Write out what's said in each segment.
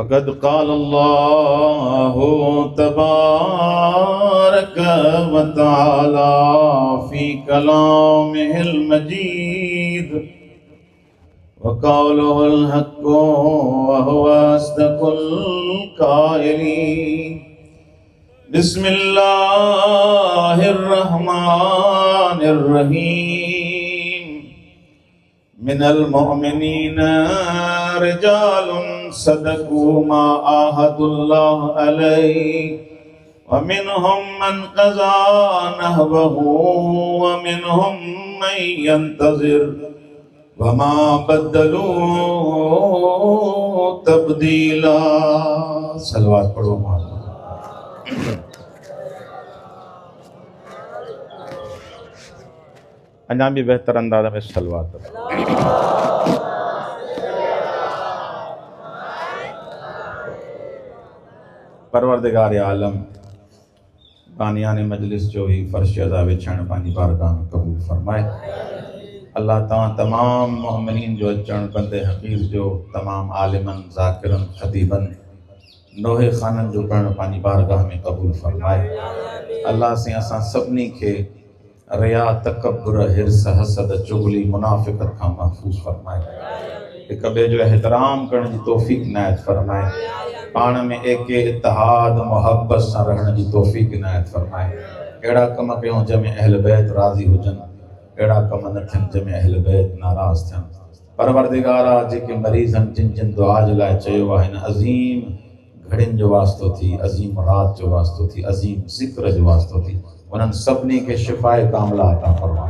फ़क़द क़ाल अल्लाहु तबारक व तआला फ़ी कलामिहिल मजीद व क़ौलुहुल हक़्क़ु व हुवा अस्दक़ुल क़ाइलीन। बिस्मिल्लाहिर रहमानिर रहीम। मिनल मुअमिनीना रिजालुन सदक़ू मा आहदुल्लाह अलैहि व मिनहुम मन क़ज़ा नहबहु व मिनहुम मन यंतज़िर व मा बद्दलू तब्दीला। सलवात पढ़ो। अञा भी बेहतर अंदाज़ में सलवात। परवरदिगार आलम बानियान मजलिस जो ही फर्श अज़ा विछण पंहिंजी बारगाह में क़बूल फरमाए। अल्लाह तां तमाम मोमिनीन जो अचण, बंदे हक़ीर जो तमाम आलिमन ज़ाकिरन ख़तीबन नोहे ख़ानन जो करण पंहिंजी बारगाह में क़बूल फरमाए। अल्लाह से असां सभिनी खे रिया, तकब्बुर, हिर्स, हसद, चुगली, मुनाफ़िक़त खां महफ़ूज़ फरमाए। हिक ॿिए जो एहतराम करण जी तौफ़ीक़ इनायत फरमाए। पाण में एके इत्तेहाद मोहब्बत सां रहण जी तौफ़ीक़ इनायत फरमाए। अहिड़ा कम कयूं जंहिंमें अहल बैत राज़ी हुजनि, अहिड़ा कम न थियनि जंहिंमें अहल बैत नाराज़ थियनि। परवरदिगारा जेके मरीज़ आहिनि, जिन जिन दुआ जे लाइ चयो आहे, हिन अज़ीम घड़ियुनि जो वास्तो थी, अज़ीम रात जो वास्तो थी, अज़ीम ज़िक्र जो वास्तो थी, उन्हनि सभिनी खे शिफ़ाए कामिला अता फरमा।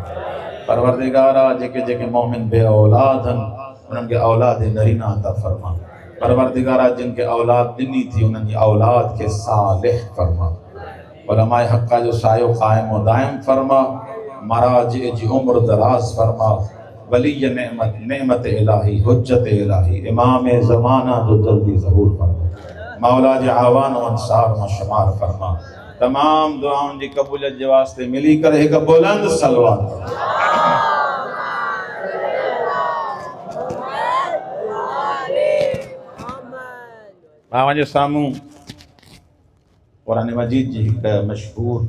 परवरदिगारा जेके जेके मोमिन बे औलाद आहिनि, उन्हनि खे औलाद नरीना अता फरमा। परवरदिगारा जिन खे औलाद ॾिनी थी, उन्हनि जी औलाद खे सालिह फरमा। उलमाए हक़ जो सायो क़ाइम व दाइम फरमा। महाराज जी उम्र दराज फरमा। वली नेमत, नेमत इलाही, हुज्जत इलाही, इमाम ज़माना जो जल्दी ज़हूर फरमा। मौला जे आवान व अंसार में शुमार फरमा। तमाम दुआउनि जी क़बूलियत जे वास्ते मिली करे हिक बुलंद सलवात। मां जे साम्हूं क़ुरान मजीद जी हिक मशहूर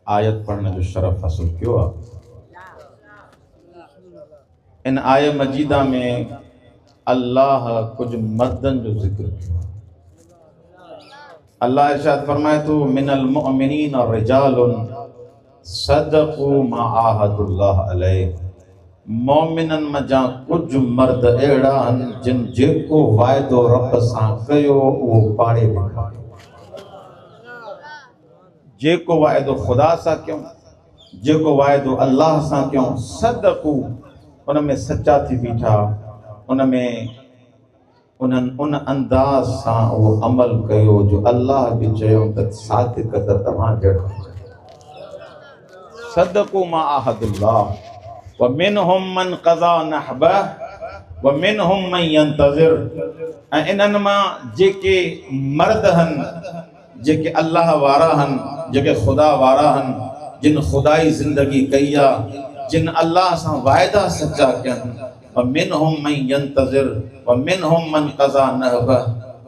आयत पढ़ण जो शरफ़ हासिल कयो आहे। इन आयत मजीदा में अल्लाह कुछ मर्दन जो ज़िक्र किया। अल्लाह इरशाद फरमाए तो मिनल मुअमिनीन रिजालुन सदक़ू मा आहदुल्लाह अलैहि। मोमिनन मजा कुछ मर्द अहिड़ा आहिनि जिन जेको वाइदो रब सां कयो उहो पाड़े ॾेखारियो। जेको वाइदो ख़ुदा सां कयूं, जेको वाइदो अल्लाह सां कयूं, सदक़ू उन में सच्चा थी बीठा, उन में उन अंदाज़ सां उहो अमल कयो जो अल्लाह बि चयो त सादिक़ त तव्हां जहिड़ो। सदक़ू मा आहदुल्लाह व मिनहुम मन क़ज़ा नहबह व मिनहुम मन यंतज़िर। ऐं इन्हनि मां जेके मर्द आहिनि, जेके अल्लाह वारा आहिनि, जेके ख़ुदा वारा आहिनि, जिन ख़ुदाई ज़िंदगी कई आहे, जिन अल्लाह सां वाइदा सच्चा कयनि, व मिनहुम मन यंतज़िर व मिनहुम मन क़ज़ा नहबह।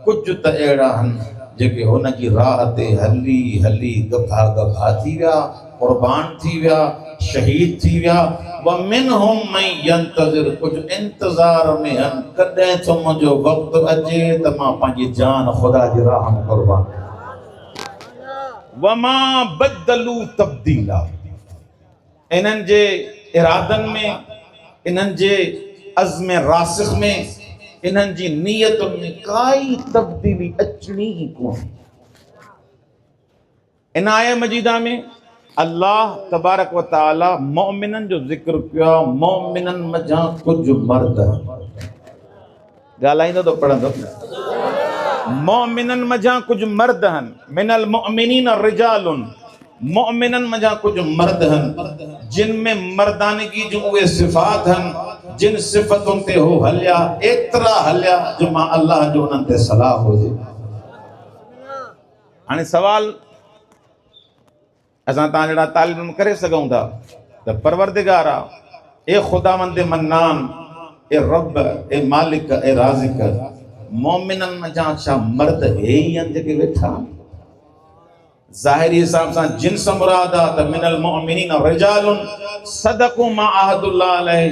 कुछ त अहिड़ा आहिनि जेके हुन जी राह ते हली हली गभा गभा थी विया, क़ुर्बान थी विया, शहीद थी विया। व मिनहुम मन यंतज़िर, कुछ इंतज़ार में आहिनि, कॾहिं तो मुंहिंजो वक़्तु अचे त मां पंहिंजी जान ख़ुदा जी राह में क़ुर्बान। वमा बदलू तब्दीला। इन्हनि जे इरादनि में, इन्हनि जे अज़्म रासिख़ में, इन्हनि जी नियतुनि में काई तब्दीली अचणी ही कोन्हे। इन आयत मजीदा में अल्लाह तबारक व तआला मोमिनन जो ज़िक्र किया। मोमिनन मजा कुछ मर्द ॻाल्हाईंदो तो पढ़ंदो। मोमिनन मजा कुछ मर्द हन। मिनल मुअमिनीन रिजालुन, मोमिनन मजा कुछ मर्द हन जिन में मर्दानगी जो उहे सिफ़ात हन, जिन सिफ़तुनि ते हो हलिया, एतिरा हलिया जो मां अल्लाह जो उन्हनि ते सलाह हुजे। हाणे सवाल असां तव्हां जहिड़ा तालिब इल्म करे सघूं था त परवरदिगारा, ए खुदावंद मन्नान, ए रब, ए मालिक, ए राज़िक, मोमिनन मजा छा मर्द हे ही आहिनि जेके वेठा ज़ाहिरी हिसाब सां जिन्स मुराद आहे त मिनल मुअमिनीन रिजालुन सदक़ू मा अहदुल्लाह अलैहि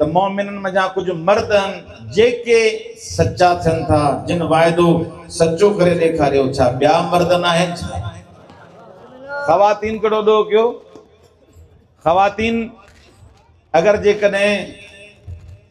त मोमिनन मजा कुझु मर्द आहिनि जेके सच्चा थियनि था जिन वाइदो सचो करे ॾेखारियो छा ॿिया मर्द न आहिनि छा ख़वातीन कहिड़ो ॾोह कयो ख़वातीन अगर जेकॾहिं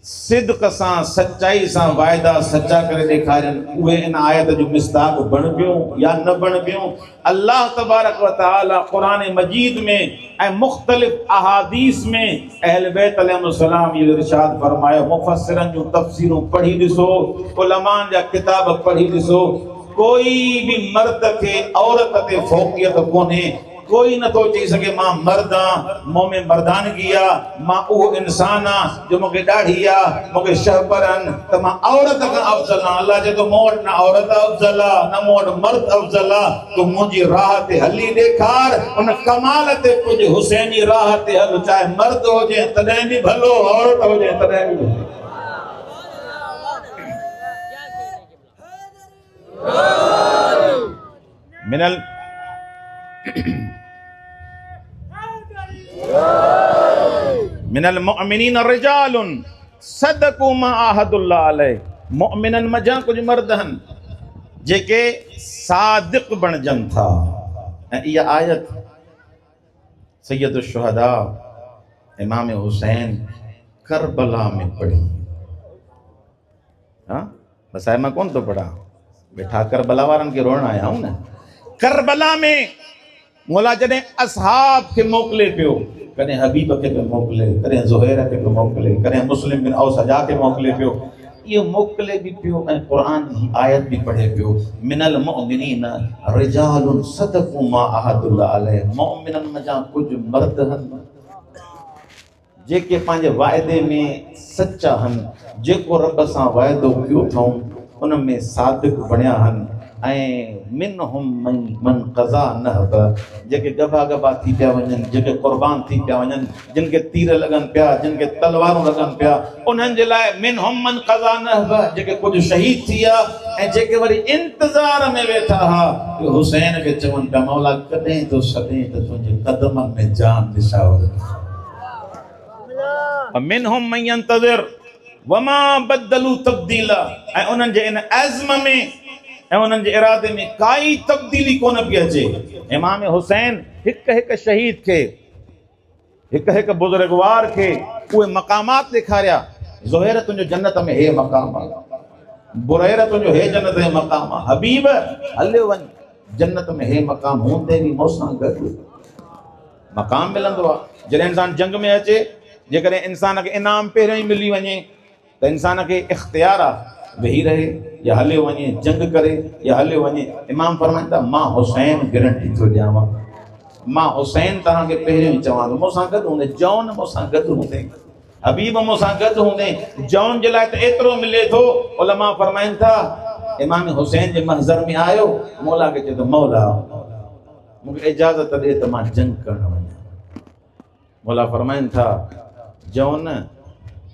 सिद्क़ सां सच्चाई सां वाइदा सच्चा करे ॾेखारनि उहे इन आयत जो मिस्ताक बणबियूं या न बणबियूं अल्लाह तबारक व तआला क़ुरान मजीद में ऐं मुख़्तलिफ़ अहादीस में अहल बैत अलैहिस्सलाम इहो इरशाद फरमायो मुफ़स्सिरन जूं तफ़सीरूं पढ़ी ॾिसो उलमान जा किताब पढ़ी ॾिसो कोई भी मर्द के औरत ते फ़ौक़ियत कोन्हे कोई न तो चई सके मां मर्द आहियां मूं में मर्दानगी आहे मां उहो इंसान आहियां जो मूंखे ॾाढी आहे मूंखे शहबर आहिनि त मां औरत खां अफ़ज़ल आहियां अल्लाह चए थो मूं वटि न औरत अफ़ज़ल आहे न मूं वटि मर्द अफ़ज़ल आहे तूं मुंहिंजी राह ते हली ॾेखार उन कमाल ते कुझु हुसैनी राह ते हल चाहे मर्द हुजे तॾहिं बि भलो औरत हुजे तॾहिं बि भलो मिनल मिनल मुअमिनीन रिजालुन सदक़ू मा अहदुल्लाह अलैहि मुअमिनन मजा कुझु मर्द आहिनि जेके सादिक़ बणजनि था ऐं इहा आयत सैयद शुहदा इमाम हुसैन करबला में पढ़ी हाँ बस आहे मां कोन थो पढ़ा वेठा करबला वारनि खे रोइण आया आहियूं न करबला में मौला जॾहिं असहाब खे मोकिले पियो कॾहिं हबीब खे पियो मोकिले कॾहिं ज़ुहैर खे पियो मोकिले कॾहिं मुस्लिम बिन औसजा खे मोकिले पियो इहो मोकिले बि पियो ऐं क़ुरान जी आयत बि पढ़े पियो मिनल मुअमिनीन रिजालुन सदक़ू मा अहदुल्लाह अलैहि मुअमिनन मजा कुझु मर्द आहिनि जेके पंहिंजे वाइदे में सचा आहिनि जेको रब सां वाइदो कयो अथऊं उन में सादिक़ बणिया आहिनि ऐं मिनहुम मन क़ज़ा नहब जेके गभा गभा थी पिया वञनि जेके क़ुर्बान थी पिया वञनि जिन खे तीर लॻनि पिया जिन खे तलवारूं लॻनि पिया उन्हनि जे लाइ मिनहुम मन क़ज़ा नहब जेके कुझु शहीद थी विया ऐं जेके वरी इंतज़ार में वेठा हुआ हुसैन खे चवनि पिया मौला कॾहिं तो सॾे त तुंहिंजे क़दमनि में जान निशावर मिनहुम मन यंतज़िर वमा बदलू तब्दीला ऐं उन्हनि जे इन अज़्म में ऐं उन्हनि जे इरादे में काई तब्दीली कोन पई अचे इमाम हुसैन हिकु हिकु शहीद खे हिकु हिकु बुज़ुर्गवार खे उहे मक़ामात ॾेखारिया ज़ुहैर तुंहिंजो जन्नत में हे मक़ाम आहे बुरैर तुंहिंजो हे जन्नत में मक़ाम आहे हबीब हलियो वञ जन्नत में हे मक़ाम हूंदे बि मूंसां गॾु मक़ाम मिलंदो आहे जॾहिं इंसान जंग में अचे जेकॾहिं इंसान खे इनाम पहिरियों ई मिली वञे त इंसान खे इख़्तियार आहे वेही रहे या हलियो वञे जंग करे या हलियो वञे इमाम फरमाइनि था मां हुसैन गारंटी थो ॾियांव मां हुसैन तव्हांखे पहिरियों ई चवां थो मूंसां गॾु हूंदे जौन मूंसां गॾु हूंदे हबीब मूंसां गॾु हूंदे जौन जे लाइ त एतिरो मिले थो उलमा फरमाइनि था इमाम हुसैन जे महज़र में आयो मौला खे चए थो मौला मूंखे इजाज़त ॾे त मां जंग करणु वञा मौला फरमाइनि था जौन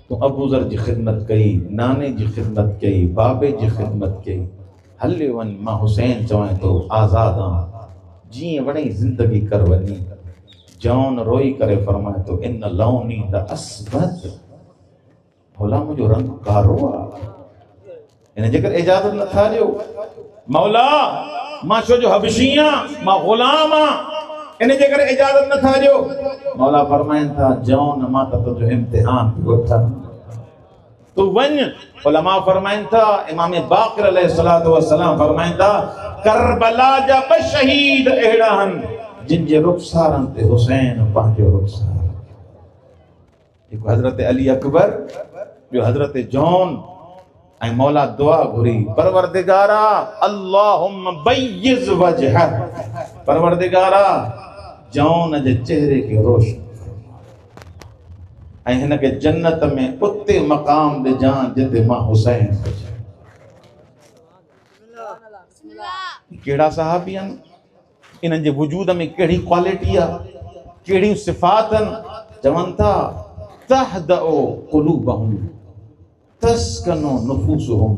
तूं अबूज़र जी ख़िदमत कई नाने जी ख़िदमत कई बाबे जी ख़िदमत कई हलियो वञ मां हुसैन चवां थो आज़ाद आहियां जीअं वणे ज़िंदगी कर वञी जौन रोई करे फरमाए थो इन लौनी द अस्वद मौला मुंहिंजो रंग कारो आहे इन जे करे इजाज़त नथा ॾियो मौला मां छो जो हबशी आहियां मां ग़ुलाम आहियां इन जे करे इजाज़त नथा ॾियो मौला फरमाइनि था जौन मां त तुंहिंजो इम्तिहान पियो वठां तूं वञ उलमा फरमाइनि था इमाम बाक़िर अलैहिस्सलातु वस्सलाम फरमाइनि था करबला जा ॿ शहीद अहिड़ा आहिनि जिन जे रुख़सारनि ते हुसैन पंहिंजो रुख़सार हिकु हज़रत अली अकबर ॿियो हज़रत जौन ऐं मौला दुआ घुरी परवरदिगारा अल्लाहुम्मा बय्यिज़ वजह परवरदिगारा जौन जे चेहरे खे रोशन ऐं हिन खे जन्नत में उते मक़ाम ॾिजां जिते मां हुसैन कहिड़ा सहाबी आहिनि इन्हनि जे वजूद में कहिड़ी क्वालिटी आहे कहिड़ियूं सिफ़ात आहिनि चवनि था तहदउ क़ुलूबहुम तस्कनु नुफूसुहुम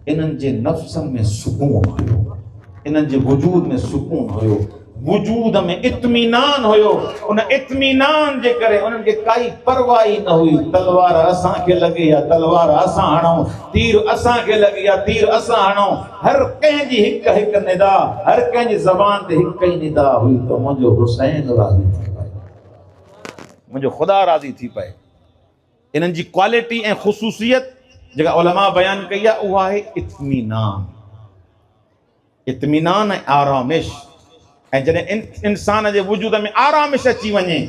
इन्हनि जे नफ़्सन में सुकून हुयो, इन्हनि जे वजूद में सुकून हुयो, वजूद में इत्मीनान हुयो। उन इत्मीनान जे करे उन्हनि खे काई परवाह ई न हुई। तलवार असांखे लॻे या तलवार असां हणूं, तीर असांखे लॻे या तीर असां हणूं, हर कंहिंजी हिक हिक निदा, हर कंहिंजी ज़बान ते हिक ई निदा हुई त मुंहिंजो हुसैन राज़ी थी पए, मुंहिंजो ख़ुदा राज़ी थी पए। इन्हनि जी क्वालिटी ऐं ख़ुसूसियत जेका उलमा बयान कई आहे उहा आहे इत्मीनान, इत्मीनान ऐं आरामिश। ऐं जॾहिं इंसान जे वजूद में आरामिश अची वञे,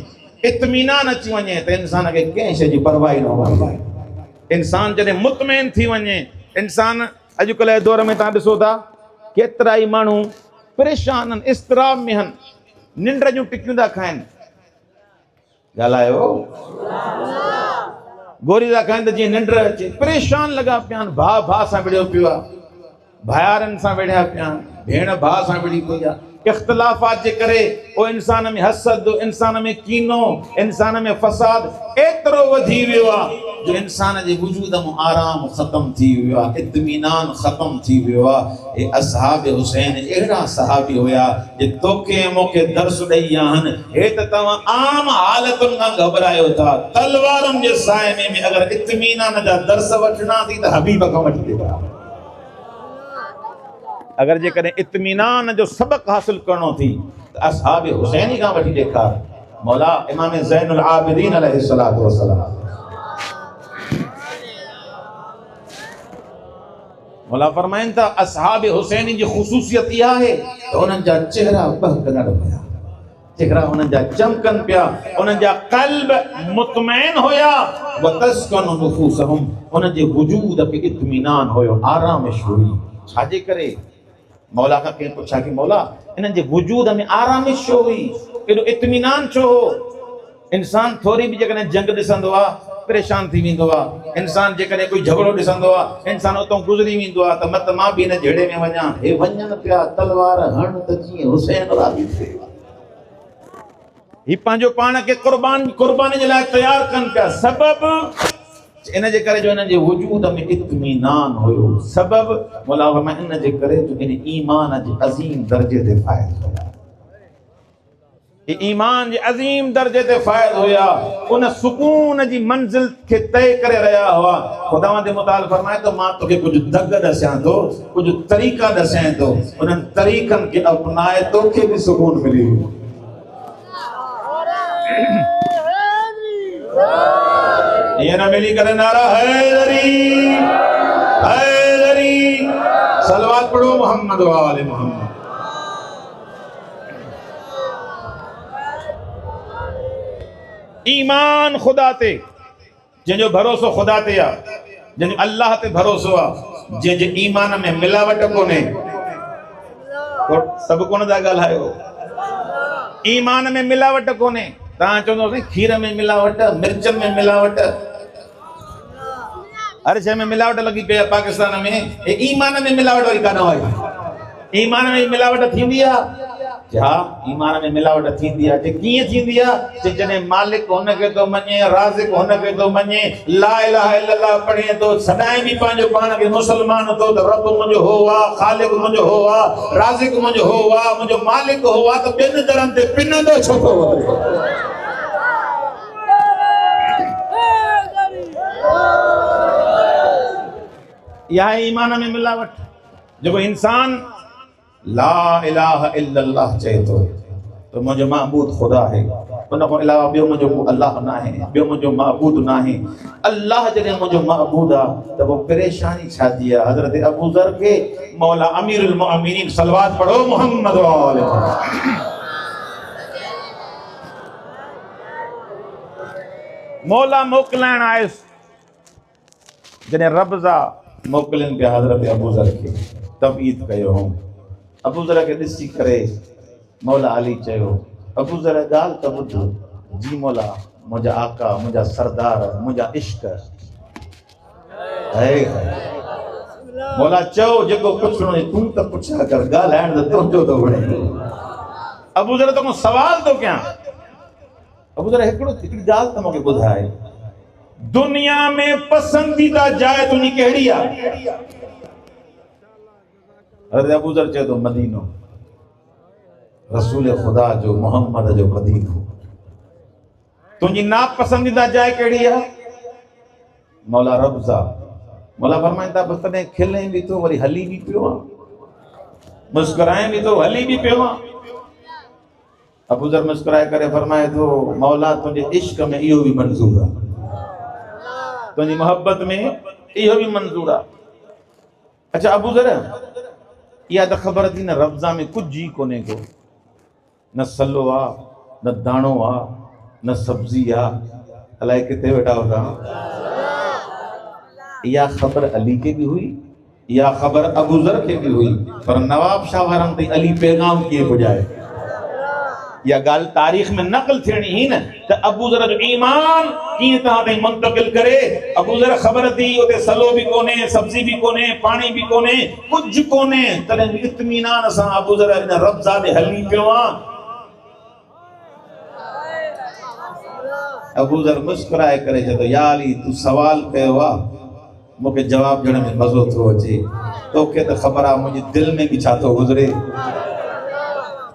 इत्मीनान अची वञे त इंसान खे कंहिं शइ जी परवाह ई न हूंदी। इंसान जॾहिं मुतमइन थी वञे, इंसान अॼुकल्ह जे दौर में तव्हां ॾिसो था केतिरा ई माण्हू परेशान आहिनि, इस्तराब में आहिनि, निंड जूं टिकियूं था खाइनि, ॻाल्हायो गोरी था खाइनि त जीअं निंड अचे, परेशान लॻा पिया आहिनि, भाउ भाउ सां विढ़ियो पियो आहे, भाइरनि सां विढ़िया पिया आहिनि, भेण भाउ सां विढ़ी पई आहे। इख़्तिलाफ़ात जे करे वो इंसान में हसद, इंसान में कीनो, इंसान में फसाद एतिरो वधी वियो आहे जो इंसान जे वजूद में आराम ख़त्म थी वियो आहे, इत्मीनान ख़त्म थी वियो आहे। हे असहाब हुसैन अहिड़ा सहाबी हुया जे तोखे मूंखे दर्स ॾेई आहिनि। हे त तव्हां आम हालतुनि खां घबरायो था, तलवारुनि जे साए में अगरि इत्मीनान जा दर्स वठणा थी त हबीब खां वठी ॾेखार। अगर जेकॾहिं इत्मीनान जो सबक हासिल करणो थी त असहाब हुसैनी खां वठी ॾेखार। मौला इमाम ज़ैनुल आबिदीन अलैहिस्सलातु वस्सलाम, मौला फरमाइनि था असहाब हुसैनी जी ख़ुसूसियत इहा आहे त उन्हनि जा चेहरा बहकंदड़ हुया, चेहरा उन्हनि जा चमकनि पिया, उन्हनि जा क़ल्ब मुतमइन हुया, वतस्कनु नुफूसहुम, उन्हनि जे वजूद खे इत्मीनान हुयो, आरामिश हुई। छाजे करे? मौला खां कंहिं पुछा कि मौला इन्हनि जे वजूद में आरामिश छो हुई, एॾो इत्मीनान छो हो? इंसान थोरी बि जेकॾहिं जंग ॾिसंदो आहे परेशान थी वेंदो आहे, इंसान जेकॾहिं कोई झगड़ो ॾिसंदो आहे इंसान उतां गुज़री वेंदो आहे त मत मां बि हिन झेड़े में वञा। हे वञनि पिया तलवार हण त जीअं हुसैन राज़ी थिए, ही पंहिंजो पाण खे क़ुर्बानी जे लाइ तयारु कनि पिया। सबबु इन जे करे जो इन्हनि जे वजूद में इत्मीनान हुयो, सबबु मौला फरमाए इन जे करे जो इन ईमान जे अज़ीम दर्जे ते फ़ाइज़ हुया, ईमान जे अज़ीम दर्जे ते फ़ाइज़ हुया, उन सुकून जी मंज़िल खे तय करे रहिया हुआ। ख़ुदावंद मुताल फरमाए तो मां तोखे कुझु दग ॾसियां थो, कुझु तरीक़ा ॾसियां थो, उन्हनि तरीक़नि खे अपनाए तोखे बि सुकून मिली वियो। ये ना मिली करे नारा हैदरी हैदरी, सलवात पढ़ो मोहम्मद वाले मोहम्मद। ईमान खुदा ते, जंहिंजो भरोसो खुदा ते आहे, जंहिंजो अल्लाह ते भरोसो आहे, जंहिंजे ईमान में मिलावट कोन्हे, सभु कोन था ॻाल्हायो, ईमान में मिलावट कोन्हे। तव्हां चवंदो खीर में मिलावट, मिर्चनि में मिलावट, हर शइ में मिलावट लॻी पई आहे पाकिस्तान में। हे ईमान में मिलावट वरी कान आई, ईमान में मिलावट थींदी आहे? हा, ईमान में मिलावट थींदी आहे। कीअं थींदी आहे? जॾहिं मालिक हुनखे थो मञे, राज़िक हुनखे थो मञे, ला इलाहा इल्लल्लाह पढ़े थो, सदाईं बि पंहिंजो पाण खे मुस्लमान थो त रब मुंहिंजो हो आहे, ख़ालिक मुंहिंजो हो आहे, राज़िक मुंहिंजो हो आहे, मुंहिंजो मालिक हो आहे, त ॿिनि दरनि ते पिनंदो छो थो वञे? इहा ईमान में मिलावट। जेको इंसान ला इलाहा इल्लल्लाह चए थो तो मुंहिंजो महबूद ख़ुदा है, उन खां अलावा ॿियो मुंहिंजो अल्लाह न आहे, ॿियो मुंहिंजो महबूद न आहे। अल्लाह जॾहिं मुंहिंजो महबूद आहे त पोइ परेशानी छा थी आहे? हज़रत अबू ज़र खे मौला अमीरुल मोमिनीन, सलवात पढ़ो मोहम्मद वाले, मौला मोकिलाइण आयुसि। जॾहिं रब्ज़ा मोकिलनि पिया हज़रत अबू ज़र खे, तबईद कयो हो। अबू ज़र खे ॾिसी करे मौला अली चयो, अबू ज़र ॻाल्हि त ॿुध। जी मौला, मुंहिंजा आका, मुंहिंजा सरदार, मुंहिंजा इश्क है। मौला चओ जेको पुछणो आहे, तूं त पुछा कर, ॻाल्हाइण त तुंहिंजो थो वणे। अबू ज़र तोखां सवाल थो कयां। अबू ज़र हिकिड़ी ॻाल्हि त मूंखे ॿुधाए, दुनिया में पसंदीदा जाइ तुंहिंजी कहिड़ी आहे? हज़रत अबू ज़र चए तो मदीनो, रसूल खुदा जो मोहम्मद जो मदीनो। तुझी नापसंदीदा जाइ कहिड़ी आहे? मौला रब्ज़ा। मौला फरमाइनि था बस तॾहिं खिलें बि थो, वरी हली बि पियो आहे, मुस्कुराए भी तो हली भी पियो आहे। अबू ज़र मुस्कुराए करे फरमाए थो मौला तुझे इश्क में इहो भी मंज़ूर आहे, तुझी मोहब्बत में इहो भी मंज़ूर आहे। अच्छा अबू ज़र इहा त ख़बर थी न रब्ज़ा में कुछ जी कोन्हे को, न सलो आहे, न दाणो आहे, न सब्जी आहे, अलाए किथे वेठा हो तव्हां। इहा ख़बर अली के भी हुई, या ख़बर अबू ज़र के भी हुई, पर नवाब शाह वारनि ताईं अली पैगाम कीअं पुॼाए? या ॻाल्हि तारीख़ में नक़ल थियणी ही न त अबू ज़र जो ईमान कीअं तव्हां ताईं मुंतक़िल करे। अबू ज़र ख़बर थी उते सलो भी कोन्हे, सब्जी भी कोन्हे, पाणी भी कोन्हे, कुझु कोन्हे, तॾहिं बि इत्मीनान सां अबू ज़र हिन रब्ज़ा ते हली पियो आहे। अबू ज़र मुस्कुराए करे चए थो या अली तूं सवाल कयो आहे, मूंखे जवाब ॾियण में मज़ो थो अचे, तोखे त ख़बर आहे मुंहिंजे दिलि में बि छा थो गुज़रे,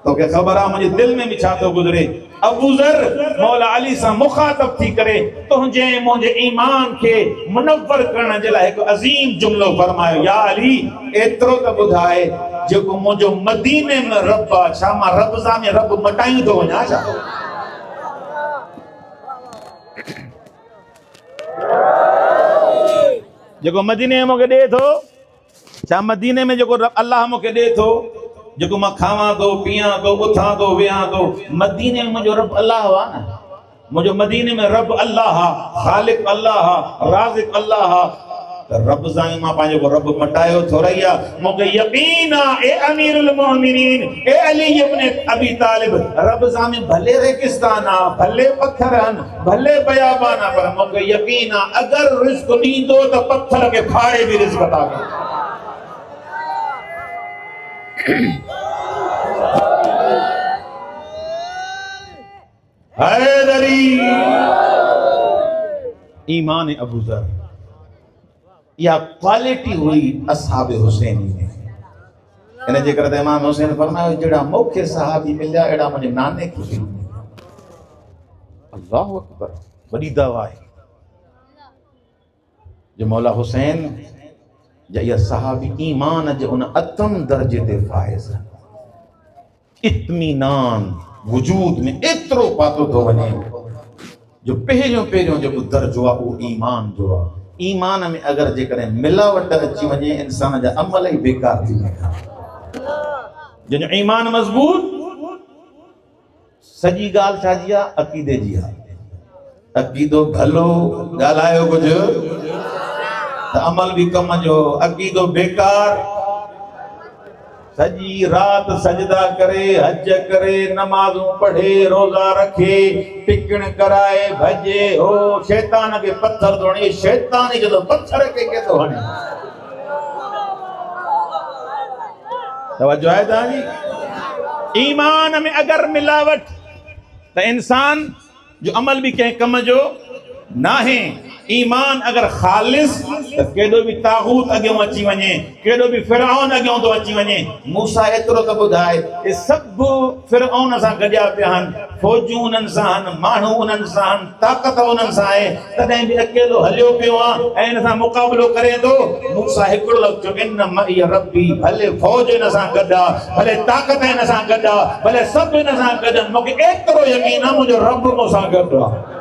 तोखे ख़बर आहे मुंहिंजे दिलि में बि छा थो गुज़रे। अबू ज़र मौला अली सां मुख़ातब थी करे तुंहिंजे मुंहिंजे ईमान खे मुनव्वर करण जे लाइ हिकु अज़ीम जुमिलो फरमायो, या अली एतिरो त ॿुधाए जेको मुंहिंजो मदीने में रब आहे, छा मां रब्ज़ा में रब मटायूं थो वञा छा? जेको मदीने में मूंखे ॾिए थो, छा मदीने में जेको अल्लाह मूंखे ॾिए थो, जेको मां खावां थो, पीआं थो, उथां थो, वेहां थो, मदीने में मुंहिंजो रब अल्लाह आहे न। मुंहिंजो मदीने में रब अल्लाह आहे, ख़ालिक अल्लाह आहे, राज़िक अल्लाह आहे। त रब सां ई मां पंहिंजो रब मटायो थो रही आहे। मूंखे यकीन आहे ए अमीरुल मोमिनीन, ए अली इब्न अबी तालिब, रब्ज़ा में भले रेगिस्तान आहे, भले पत्थर आहिनि, भले बयाबान आहे, पर मूंखे यकीन आहे अगरि रिज़्क़ ॾींदो त पत्थर खे फाड़े बि रिज़्क़ अता कंदो। हैदरी ईमान अबू ज़र, या क्वालिटी हुई असहाब हुसैनी में। इन जे करे त इमाम हुसैन फरमायो जहिड़ा मूंखे सहाबी मिलिया अहिड़ा मुंहिंजे नाने खे बि मिलिया। अल्लाहु अकबर, वॾी दवा आहे जो मौला हुसैन जा इहा सहाबी ईमान जे उन अतम दर्जे ते फाइज़, इत्मीनान वजूद में एतिरो पातो थो वञे जो पहिरियों पहिरियों जेको दर्जो आहे उहो ईमान जो आहे। ईमान में अगर जेकॾहिं मिलावट अची वञे इंसान जा अमल ही बेकार थी वेंदा। जंहिंजो ईमान मज़बूत, सॼी ॻाल्हि छाजी आहे? अक़ीदे जी आहे। अक़ीदो भलो ॻाल्हायो कुझु त अमल भी कम जो, अक़ीदो बेकार सजी रात सजदा करे, हज करे, नमाज़ूं पढ़े, रोजा रखे, टिकण कराए, भजे, हो शैतान के पत्थर धोणे, शैतान जो पत्थर के तो हणे। तवज्जो है तव्हांजी? ईमान में अगर मिलावट त इंसान जो अमल भी कंहिं कम जो नाहे। ईमान अगर खालिस त केॾो बि तागूत अॻियों अची वञे, केॾो बि फिरऔन अॻियों थो अची वञे। मूसा एतिरो त ॿुधाए हे सभु फिरऔन सां गॾिया पिया आहिनि, फौजूं उन्हनि सां आहिनि, माण्हू उन्हनि सां आहिनि, ताक़त उन्हनि सां आहे, तॾहिं बि अकेलो हलियो पियो आहे ऐं हिन सां मुक़ाबिलो करे थो। मूसा हिकिड़ो लफ़्ज़ चयो, इन मई रब्बी, भले फौज हिन सां गॾु आहे, भले ताक़त हिन सां गॾु आहे, भले सभु हिन सां गॾु आहिनि, मूंखे एतिरो यकीन आहे मुंहिंजो रब मूंसां गॾु आहे।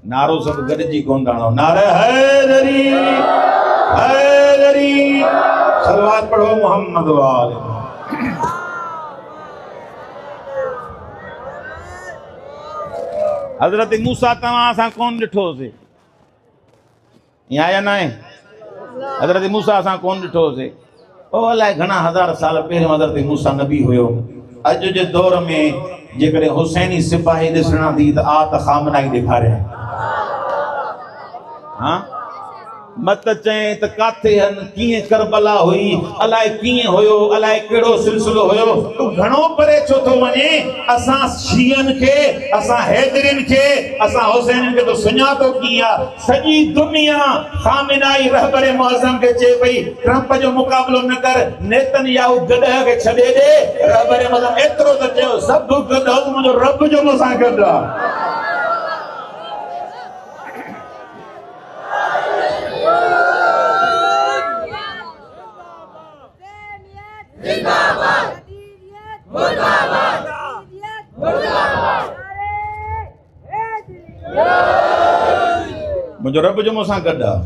नारो सब गॾिजी गोंदाणो, नारे हैदरी हैदरी, सलवात पढ़ो मोहम्मद वाले। हजरत मूसा तव्हां सां कोन ॾिठोसीं, या न आहे? हजरत मूसा सां कोन ॾिठोसीं, ओ अलाए घणा हज़ार साल पहिरियों हजरत मूसा नबी हुयो। अॼु जे दौर में जेकॾहिं हुसैनी सिपाही ॾिसणा थी त आ त खामनाई ॾेखारे। हाँ मत चए त काथे हन कीअं करबला हुई अलाए कीअं हुयो अलाए कहिड़ो सिलसिलो हुयो तू घणो परे छो थो वञे असां शियन खे असां हैदरिन खे असां हुसैन खे तो सुञातो कीअं सॼी दुनिया खामिनाई रहबर मुअज़्ज़म खे चए पई ट्रंप जो मुक़ाबलो न कर नेतनयाहू गॾह खे छॾे ॾे रहबर मुअज़्ज़म एतिरो त चयो सभु गॾु मुंहिंजो रब जो मूंसां गॾु आहे मुझे रब जो मूंसां गॾु आहे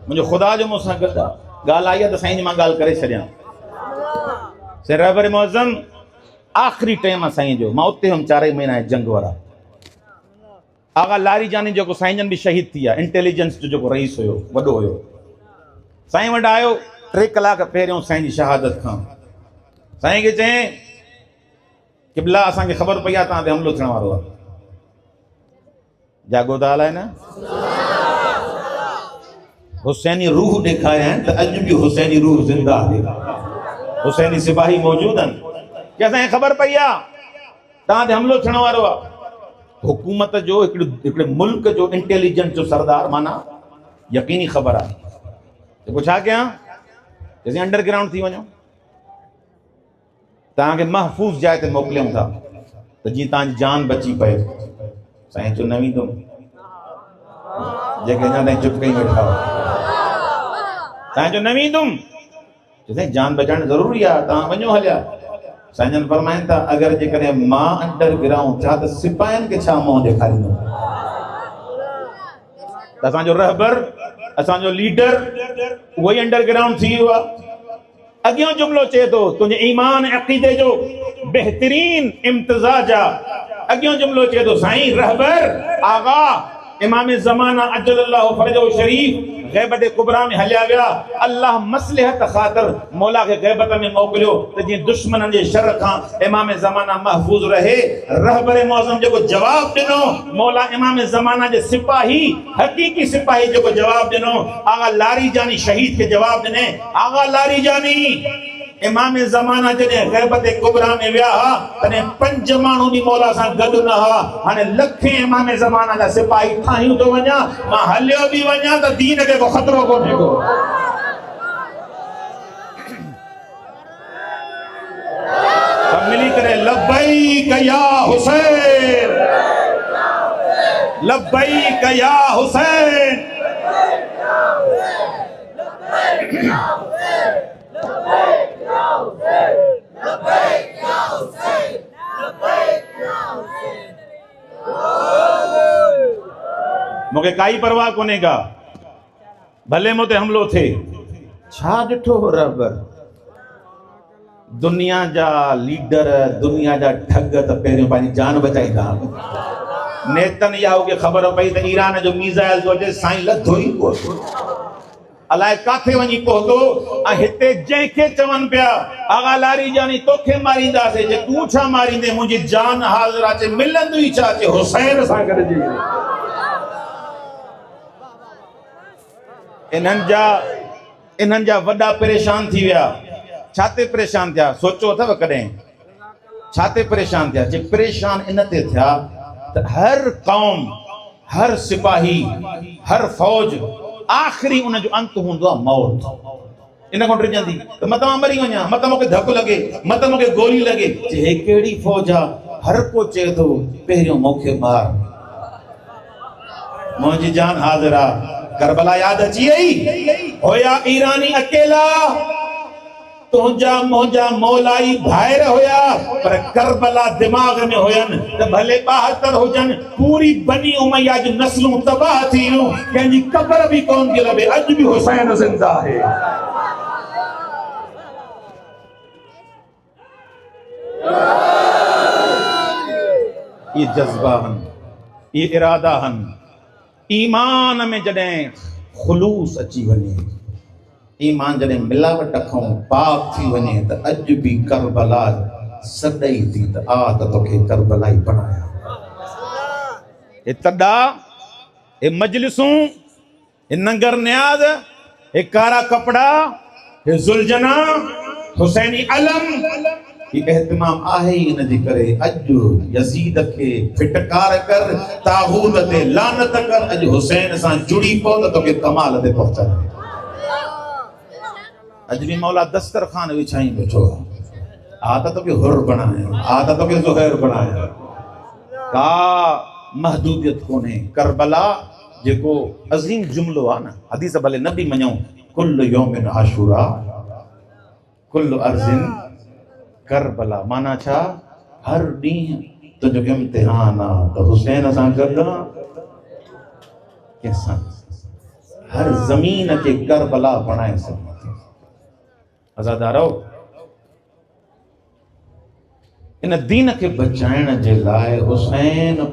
मुंहिंजो ख़ुदा जो मूंसां गॾु आहे ॻाल्हि आई आहे त साईं जी मां ॻाल्हि करे छॾियां से रहबर मुअज़्ज़म आख़िरी टाइम आहे साईं जो मां उते हुअमि 4 महीना जंग वारा आगा लारी जानी जेको साईं जन बि शहीद थी विया इंटेलिजेंस जो जेको रईस हुयो वॾो हुयो साईं वटि आयो 3 कलाक पहिरियों साईं जी शहादत खां साईं खे चई क़िबला असांखे ख़बर पई आहे तव्हां ते हमिलो थियण वारो आहे जागो था हलाए न हुसैनी रूह ॾेखारिया आहिनि त अॼु बि हुसैनी रूह ज़िंदा आहे हुसैनी सिपाही मौजूद आहिनि कि असांखे ख़बर पई आहे तव्हां ते हमिलो थियण वारो आहे हुकूमत जो हिकिड़े मुल्क जो इंटेलिजेंस जो सरदार माना यकीनी ख़बर आहे त पोइ छा कयां जैसे अंडरग्राउंड थी वञो तव्हांखे महफ़ूज़ जाइ ते मोकिलियूं था त जीअं तव्हांजी जान बची पए साईं चयो न वेंदुमि जेके अञा ताईं चुप कई वेठा साईं चयो न वेंदुमि चयो साईं जान बचाइण ज़रूरी आहे तव्हां वञो हलिया साईं जन फरमाइनि था अगरि जेकॾहिं मां अंडरग्राउंड छा त सिपाहियुनि खे छा मुंहुं ॾेखारींदुमि त असांजो रहबर असांजो लीडर उहो ई अंडरग्राउंड थी वियो आहे अॻियों जुमिलो चए थो तुंहिंजे ईमान अक़ीदे जो बहितरीन इम्तिज़ाज आहे अॻियों जुमिलो चए थो साईं रहबर आगा इमाम ज़माना अजलल्लाहु फरजहु शरीफ ग़ैबत कुबरा में हलिया विया अल्लाह मसलिहत ख़ातिर मौला खे ग़ैबत में मोकिलियो त जीअं दुश्मननि जे शर खां इमाम ज़माना महफूज़ रहे रहबर मुअज़्ज़म जेको जवाब ॾिनो मौला इमाम ज़माना जे सिपाही हक़ीक़ी सिपाही जेको जवाब ॾिनो आगा लारी जानी शहीद खे जवाब ॾिने आगा लारी जानी इमाम ज़माना जॾहिं ग़ैबत कुबरा में विया हा तॾहिं 5 माण्हू बि मौला सां गॾु न हुआ हाणे लखे इमाम ज़माना जा सिपाही ठाहियूं थो वञा मां हलियो बि वञा त दीन खे को ख़तरो कोन्हे को सब मिली करे लब्बैक या हुसैन लब्बैक या हुसैन मूंखे काई परवाह कोन्हे का भले मूं ते हमिलो थिए छा ॾिठो रहबर दुनिया जा लीडर दुनिया जा ठग त पहिरियों पंहिंजी जान बचाईंदा नेतनयाहू खे ख़बर पई त ईरान जो मीज़ाइल जो अचे साईं लथो ई कोन अलाए काथे वञी पहुतो ऐं हिते जंहिंखे चवनि पिया आगा लारी जानी तोखे मारींदासीं जे तूं छा मारींदे मुंहिंजी जान हाज़िर आहे मिलंदी छा अचे हुसैन सां गॾिजी इन्हनि जा वॾा परेशान थी विया छा ते परेशान थिया सोचो अथव कॾहिं छा ते परेशान थिया जे परेशान इन ते थिया त हर क़ौम हर सिपाही हर फ़ौज आख़िरी उन जो अंत हूंदो आहे मौत इन खां टिजंदी त मत मां मरी वञा मत मूंखे धकु लॻे मत मूंखे गोली लॻे हे कहिड़ी फ़ौज आहे हर को चए थो पहिरियों मूंखे मार मुंहिंजी जान हाज़िर आहे करबला याद अची वई होया ईरानी अकेला तुंहिंजा मुंहिंजा मौलाई भाइर हुया पर करबला दिमाग़ में हुयनि त भले 72 हुजनि पूरी बनी उमैया जी नस्लूं तबाह थी वियूं कंहिंजी क़बर बि कोन थी लभे अॼु बि हुसैन ज़िंदा आहे ये जज्बा आहिनि ये इरादा आहिनि ईमान में जॾहिं ख़ुलूस अची वञे ईमान जॾहिं मिलावट खां पाक थी वञे त अॼु बि करबला सॾई थी त आ त तोखे करबला ई बणाया हे तॾा हे मजलिसूं हे नंगर न्याज़ एक कारा कपड़ा, हे जुलजना, हुसैनी अलम, ये एहतमाम आहे ही इन जे करे अज यजीद के फिटकार कर, तागूत ते लानत कर, अज हुसैन सां जुड़ी पो त तोखे कमाल ते पहुचाए। अज भी मौला दस्तरखान विछाई बैठो, आता तोखे हुर बनाए, आता तोखे ज़ुहैर बनाए। का महदूदियत कोने। करबला जेको अजीम जुमलो आ न, हदीस भले न भी मञूं, कुल्ल यौमिन आशूरा कुल्ल अर्ज़िन करबला, माना छा, हर ॾींहुं तुंहिंजो इम्तिहान आ त हुसैन सां गॾु कंहिंसां। हर ज़मीन खे करबला बणाए सघे थी। अज़ादारो, इन दीन के बचाइण जे लाइ हुसैन